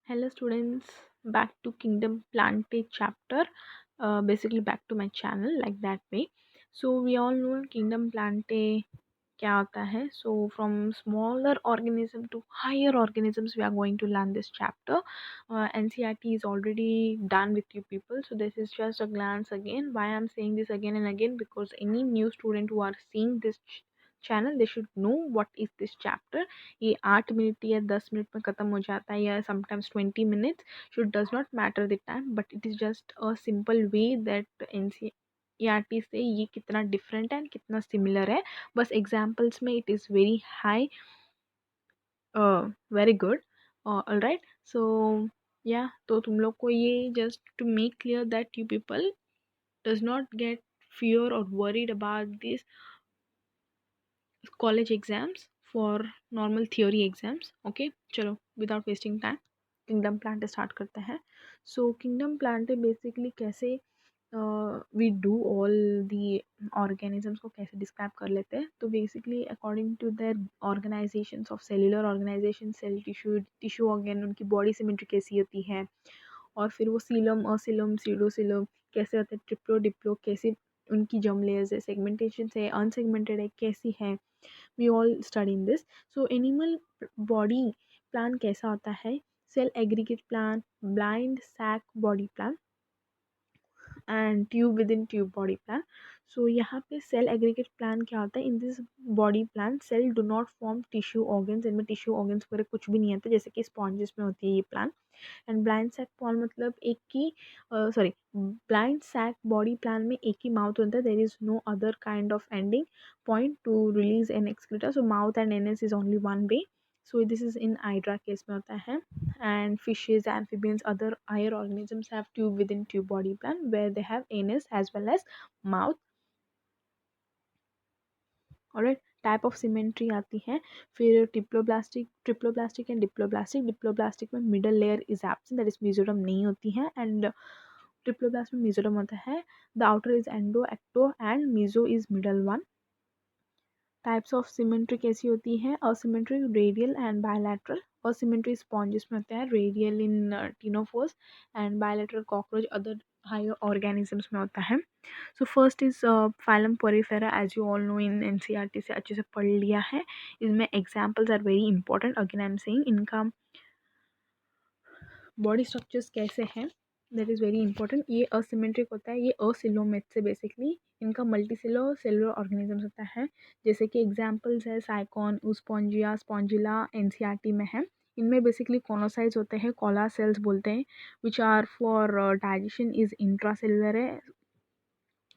Hello students, back to Kingdom Plante chapter. Basically back to my channel like that way. So we all know Kingdom Plante क्या होता है. So from smaller organism to higher organisms we are going to learn this chapter. NCRT is already done with you people. So this is just a glance again. Why I'm saying this again and again, because any new student who are seeing this channel they should know what is this chapter. ये 8 minute या 10 minute में ख़त्म हो जाता है या sometimes 20 minutes. So it does not matter the time, but it is just a simple way that NCERT से ये कितना डिफरेंट है कितना सिमिलर है. बस एग्जाम्पल्स में it is very high, very good. All right. So या तो तुम लोग को ये just to make clear that you people does not get fear or worried about this college exams for normal theory exams. Okay, चलो without wasting time kingdom plant start करते हैं. So kingdom plant basically कैसे we do all the organisms को कैसे describe कर लेते हैं. तो basically according to their organisations of cellular organisation, cell tissue organ, उनकी बॉडी सिमेट्री कैसी होती है, और फिर वो सीलम असीलम सीडोसीलम कैसे होते हैं, ट्रिप्लो डिप्लो कैसे उनकी जर्म लेयर्स है, सेगमेंटेशन है, अनसेगमेंटेड है, कैसी है. We all study in this. So animal body plan कैसा होता है. Cell aggregate plan, blind sac body plan and tube within tube body plan. So यहाँ पे सेल एग्रीगेट प्लान क्या होता है. In this body plan cell do not form tissue organs. इनमें tissue organs वगैरह कुछ भी नहीं आता जैसे कि स्पॉन्जेस में होती है ये प्लान. एंड ब्लाइंड सैक पॉल मतलब एक की sorry blind sac body plan में एक ही माउथ होता है. There is no other kind of ending point to release an excreta. So mouth and anus is only one way. So this is in hydra case में होता है. And fishes, amphibians, other higher organisms have tube within tube body plan where they have anus as well as mouth. Alright. Type of symmetry आती है. फिर triploblastic and diploblastic. Diploblastic में middle layer is absent, that is mesoderm नहीं होती है. And triploblast में mesoderm होता है. The outer is endo ecto and meso is middle one. Types of symmetry कैसी होती है. Asymmetric, radial and bilateral. Asymmetry sponges में होता है, radial in ctenophores and bilateral cockroach other higher organisms में होता है. So first is phylum porifera. As you all know in NCERT से अच्छे से पढ़ लिया है. इसमें examples are very important. Again I am saying इनका बॉडी स्ट्रक्चर्स कैसे हैं दैट इज़ वेरी इंपॉर्टेंट. ये असिमेट्रिक होता है, ये असिलोमेट से बेसिकली इनका मल्टीसेलुलर सेलुलर ऑर्गेनिजम्स होता है. जैसे कि एग्जांपल्स है साइकॉन, स्पॉन्जिया, स्पॉन्जिला एनसीईआरटी में है. इनमें बेसिकली कॉनोसाइट्स होते हैं, कॉला सेल्स बोलते हैं, which are for digestion is intracellular है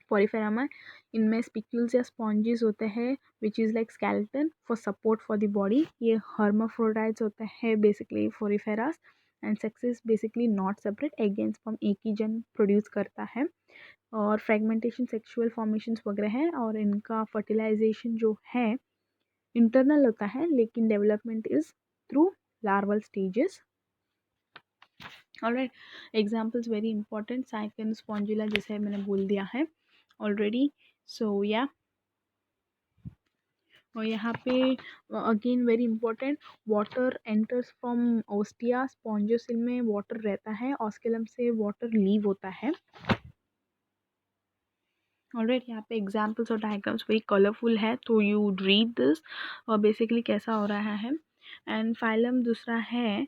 पोरीफेरा में. इनमें स्पिक्यूल्स या स्पॉन्जेस होते हैं which is like skeleton for support for the body. ये हर्माफ्रोडाइट्स होते हैं basically poriferas. And sex is basically not separate, egg and sperm एक ही जन प्रोड्यूस करता है. और फ्रेगमेंटेशन सेक्सुअल फॉर्मेशंस वगैरह हैं. और इनका फर्टिलाइजेशन जो है इंटरनल होता है, लेकिन development is through larval stages. Alright. Examples very important. Sycon, Spongilla जैसे मैंने बोल दिया है ऑलरेडी. सो या और यहाँ पे again very important, water enters from ostia. स्पॉन्जोसिल में वाटर रहता है, ऑस्केलम से वाटर लीव होता है. ऑलराइट. यहाँ पे एग्जाम्पल्स और डायग्राम्स वेरी कलरफुल है, तो यू रीड दिस और बेसिकली कैसा हो रहा है. एंड फाइलम दूसरा है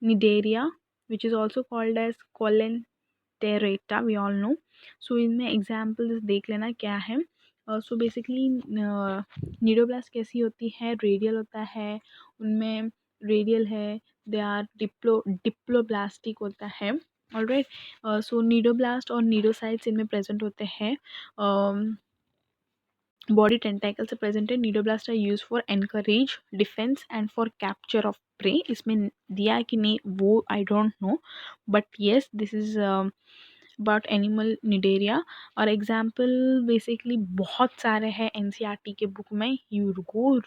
Cnidaria which is also called as Coelenterata, we all know. So इनमें एग्जाम्पल्स देख लेना क्या है. सो बेसिकली नीडोब्लास्ट कैसी होती है, रेडियल होता है. उनमें रेडियल है, दे आर डिप्लोब्लास्टिक होता है. ऑलराइट. सो नीडोब्लास्ट और नीडोसाइट्स इनमें प्रेजेंट होते हैं. बॉडी टेंटाकल से प्रेजेंट है. Cnidoblast are use for anchorage defence and for capture of prey. इसमें दिया है कि नहीं वो I don't know, but yes this is about animal Cnidaria. और एग्जाम्पल बेसिकली बहुत सारे हैं एनसीईआरटी के बुक में. You go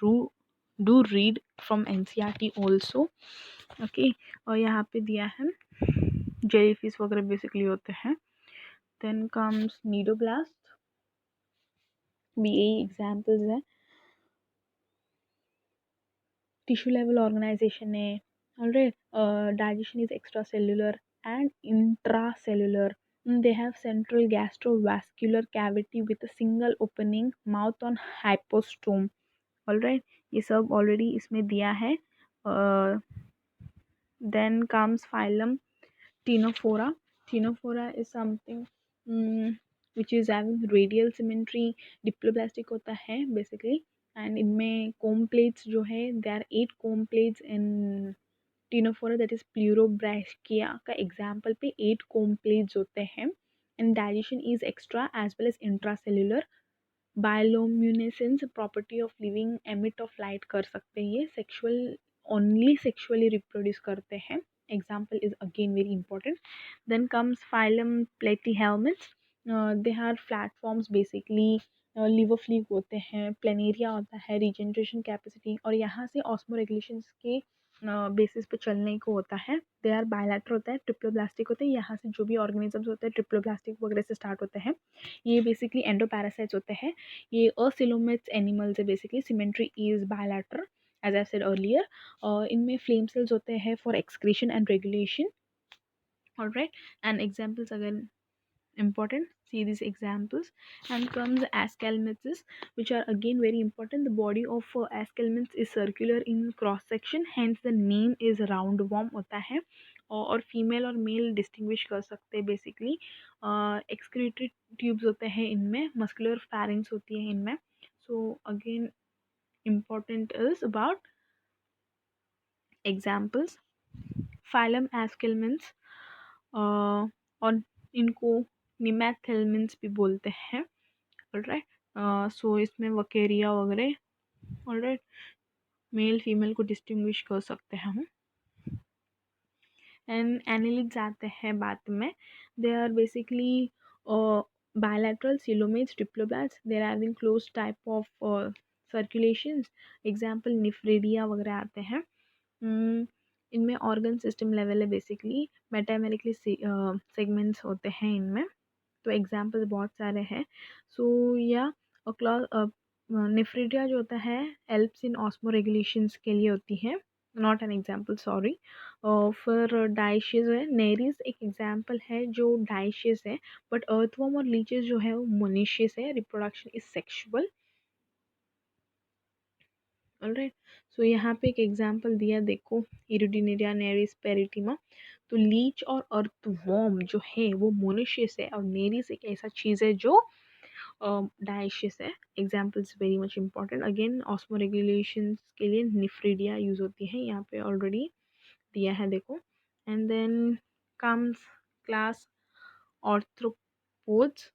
do read from NCERT also. Okay. और यहाँ पे दिया है जेलीफिश वगैरह बेसिकली होते हैं. देन कम्स नीडोब्लास्ट, भी यही एग्जाम्पल्स हैं. टिश्यू लेवल ऑर्गेनाइजेशन है, Alright, digestion is extracellular and intracellular. They have central gastrovascular cavity with a single opening mouth on hypostome. Alright, ये सब already इसमें दिया है. uh, then comes phylum Ctenophora. Ctenophora is something which is having radial symmetry. Diploblastic होता है basically. And इनमें comb plates जो है, there are 8 comb plates in Ctenophora, that is Pleurobrachia का एग्जाम्पल पे 8 comb plates होते हैं. And digestion is extra as well as intracellular. Bioluminescence property of living emit of light कर सकते हैं. ये सेक्सुअल, ओनली सेक्सुअली रिप्रोड्यूस करते हैं. Example is again very important. Then comes phylum platyhelminthes. They are platforms basically. Liver fluke होते हैं, planaria होता है, रिजेनरेशन कैपेसिटी, और यहाँ से ऑस्मो रेगुलेशंस के बेसिस पे चलने को होता है. दे आर बायलैटर होता है, ट्रिप्लोब्लास्टिक होते हैं. यहाँ से जो भी ऑर्गेनिजम्स होते हैं ट्रिप्लोब्लास्टिक वगैरह से स्टार्ट होते हैं. ये बेसिकली एंडोपैरासाइट्स होते हैं. ये असिलोमेट्स एनिमल्स है basically. Symmetry is bilateral as I said earlier. इनमें फ्लेम सेल्स होते हैं for excretion and regulation. Alright, and examples अगर important, see these examples. And comes aschelminths, which are again very important. The body of aschelminths is circular in cross section, hence the name is roundworm होता है. और female और mail distinguish कर सकते हैं basically. Excretory tubes होते हैं इनमें, मस्कुलर फैरिंग्स होती है इनमें. So again important is about examples. phylum aschelminths, और इनको निमैथेलमिन्स भी बोलते हैं. ऑलराइट, सो इसमें वकेरिया वगैरह. ऑलराइट, मेल फीमेल को डिस्टिंग्विश कर सकते हैं हम. एंड एनिलिड्स आते हैं बाद में. They are basically bilateral coelomates, diploblasts. They are having closed type of circulations. Example निफ्रीडिया वगैरह आते हैं. इनमें ऑर्गन सिस्टम लेवल है बेसिकली. मेटामेरिकली सेगमेंट्स होते हैं इनमें. तो एग्जाम्पल्स बहुत सारे हैं. सो या निफ्रीडिया जो होता है हेल्प्स इन ऑस्मो रेगुलेशंस के लिए होती है. Not an example, sorry. फिर डाइशियस है. नेरीज एक एग्जाम्पल है जो डाइशियस है. बट अर्थवर्म और लीचेस जो है वो मोनिशियस है. Reproduction is sexual. ऑलराइट, सो यहाँ पे एक एग्जाम्पल दिया देखो, इरिडिनेरिया नेरिस पेरिटिमा. तो लीच और अर्थवर्म जो है वो मोनिशियस है, और नेरिस एक ऐसा चीज़ है जो डाइशियस है. Examples very much important. Again osmo regulation के लिए निफ्रीडिया यूज होती है, यहाँ पे ऑलरेडी दिया है देखो. And then comes class arthropods.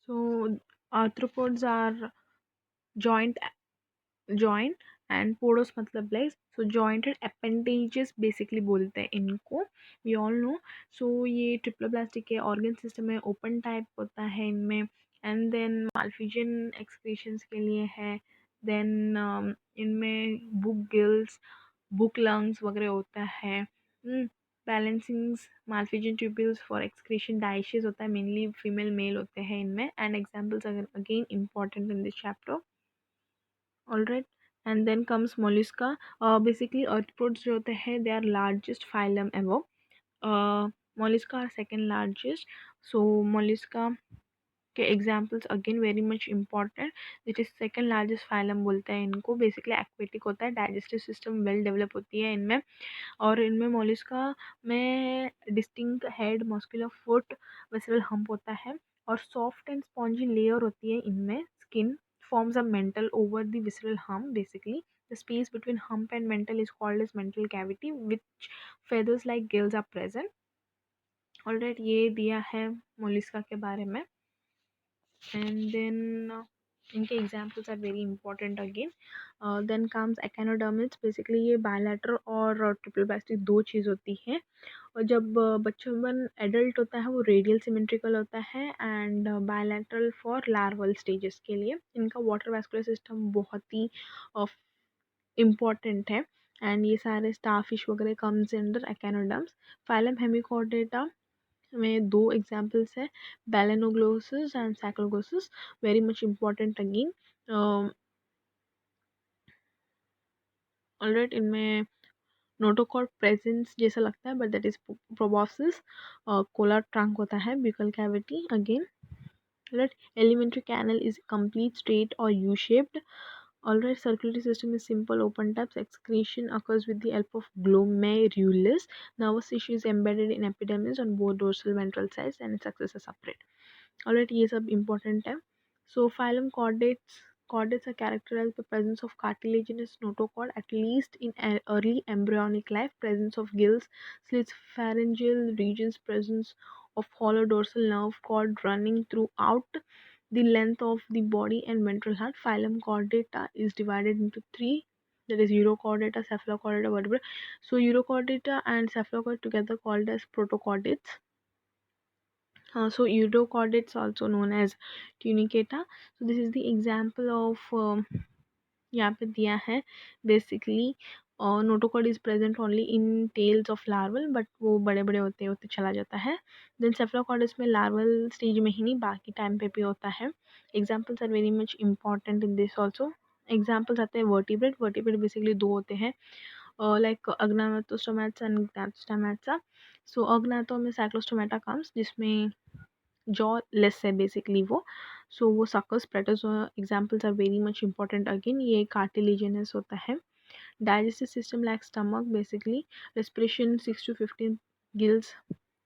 So arthropods are joint joint and podos मतलब legs. So jointed appendages basically बोलते हैं इनको. We all know. सो ये ट्रिप्लोब्लास्टिक के ऑर्गन सिस्टम में ओपन टाइप होता है इनमें. एंड देन माल्फिजन एक्सक्रीशंस के लिए है. देन इनमें बुक गिल्स, बुक लंग्स वगैरह होता है. Balancings, Malpighian tubules for excretion. Dioecious होता है, मेनली फीमेल मेल होते हैं इनमें. And examples again important in this chapter. Alright, and then comes Mollusca. Basically arthropods जो होते हैं they are largest phylum ever. Mollusca are second largest. So Mollusca के examples again very much important. It is second largest phylum बोलते हैं इनको. Basically aquatic होता है, digestive system well develop होती है इनमें. और इनमें मोलिस्का में distinct head, muscular foot, visceral hump होता है. और सॉफ्ट एंड स्पॉन्जी लेयर होती है इनमें. Skin forms a mantle over the visceral hump basically. The space between hump and mantle is called as mantle cavity, which feathers like gills are present. Alright, ये दिया है मोलिस्का के बारे में. And then इनके examples are very important again. Then comes echinodermids. Basically ये bilateral और triploblastic दो चीज़ होती है. और जब बच्चों एडल्ट होता है वो रेडियल सिमेट्रिकल होता है, and bilateral for larval stages के लिए. इनका वाटर वैस्कुलर सिस्टम बहुत ही इम्पॉर्टेंट है. एंड ये सारे स्टारफिश वगैरह comes under echinoderms. Phylum Hemichordata में दो एग्जाम्पल्स है, Balanoglossus and Saccoglossus. Very much important again. Alright, इनमें नोटोकॉर्ड प्रेजेंस जैसा लगता है but that is proboscis. Collar trunk होता है, buccal cavity again. Right, alimentary canal is complete, straight or U-shaped. Alright, circulatory system is simple, open tabs. Excretion occurs with the help of glomerulus. Nervous tissue is embedded in epidermis on both dorsal ventral sides and its axis is separate. Alright, ये सब important है. So phylum chordates are characterized by presence of cartilaginous notochord at least in early embryonic life, presence of gills, slits, pharyngeal regions, presence of hollow dorsal nerve cord running throughout the length of the body and ventral heart. Phylum chordata is divided into three, that is urochordata, cephalochordata, vertebrae. So urochordata and cephalochordata together called as protochordates. So urochordates also known as tunicata. So this is the example of यहाँ पे दिया है basically. Notochord is present only in tails of larval, but वो बड़े बड़े होते होते चला जाता है। देन सेफलोकॉर्ड इसमें लार्वल स्टेज में ही नहीं, बाकी टाइम पे भी होता है। Examples are very much important in this also. Examples आते हैं वर्टिब्रेट। वर्टिब्रेट बेसिकली दो होते हैं, लाइक अग्नाटोस्टोमैटा एंड ग्नाटोस्टोमैटा। सो अग्नाटो में साइक्लोस्टोमैटा कम्स, जिसमें जॉ लेस है बेसिकली वो। सो वो सकस प्रेटस examples are very much important again. ये कार्टिलेजिनस होता है। Digestive system like stomach basically, respiration 6 to 15 gills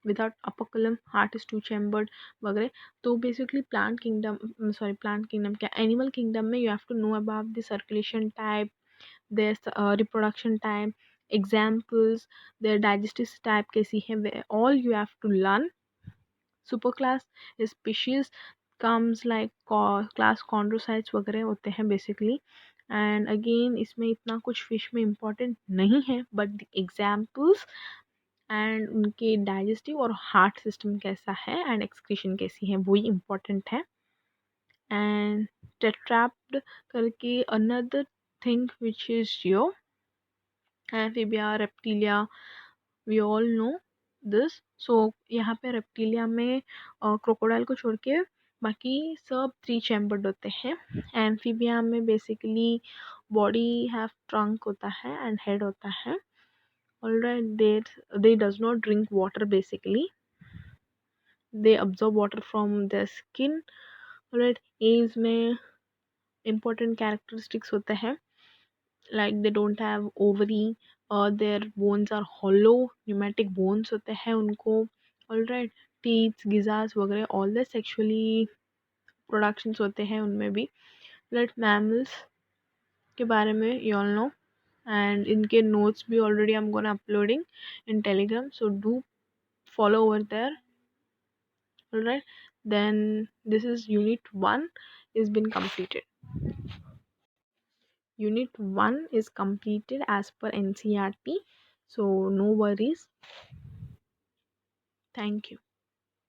without operculum, heart is two chambered वगैरह। तो बेसिकली प्लांट किंगडम क्या, एनिमल किंगडम में you have to know about the circulation type, their reproduction time, examples, their digestive type कैसी है, all you have to learn. Superclass is species comes like class chondrocytes वगैरह होते हैं basically. And again इसमें इतना कुछ fish में important नहीं है, बट द एग्जाम्पल्स एंड उनके डाइजेस्टिव और हार्ट सिस्टम कैसा है एंड एक्सक्रीशन कैसी है वही इम्पोर्टेंट है। एंड टेट्राप्ड करके another thing which is your Amphibia, Reptilia, we all know this. So यहाँ पे रेप्टिलिया में क्रोकोडाइल को छोड़ के बाकी सब 3 चैम्बर्ड होते हैं। एम्फीबिया में बेसिकली बॉडी हैव ट्रंक होता है एंड हेड होता है। Alright, they does not drink water basically, they absorb water from their skin. Alright, as में important characteristics होते हैं, like they don't have ovary, their bones are hollow, pneumatic bones होते हैं उनको। ऑलराइट, टीथ, गिजास वगैरह all the sexually productions होते हैं उनमें भी। राइट, मैमल्स के बारे में यू ऑल नो, एंड इनके नोट्स भी already I am gonna uploading in Telegram, so do follow over there. Alright, then this is unit 1 is been completed. Unit 1 is completed as per NCERT, so no worries. Thank you.